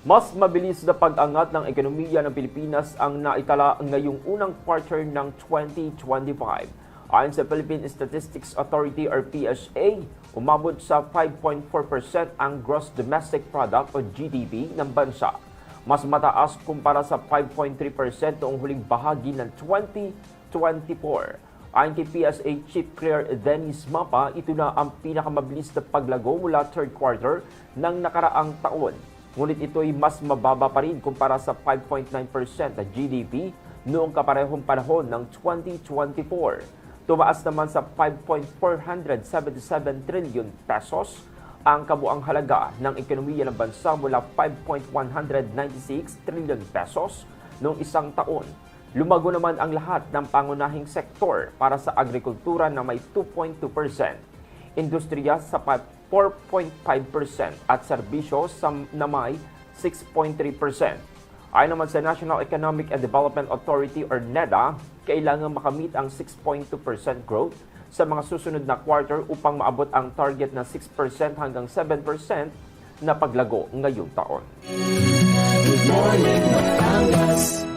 Mas mabilis na pag-angat ng ekonomiya ng Pilipinas ang naitala ngayong unang quarter ng 2025. Ayon sa Philippine Statistics Authority or PSA, umabot sa 5.4% ang Gross Domestic Product o GDP ng bansa. Mas mataas kumpara sa 5.3% noong huling bahagi ng 2024. Ayon kay PSA Chief Claire Dennis Mapa, ito na ang pinakamabilis na paglago mula third quarter ng nakaraang taon. Ngunit ito'y mas mababa pa rin kumpara sa 5.9% na GDP noong kaparehong panahon ng 2024. Tumaas naman sa 5.477 trillion pesos ang kabuang halaga ng ekonomiya ng bansa mula 5.196 trillion pesos noong isang taon. Lumago naman ang lahat ng pangunahing sektor para sa agrikultura na may 2.2%, industriya sa 4.5% at serbisyo na may 6.3%. Ayon naman sa National Economic and Development Authority or NEDA, kailangan makamit ang 6.2% growth sa mga susunod na quarter upang maabot ang target na 6% hanggang 7% na paglago ngayong taon. Good morning, Batangas.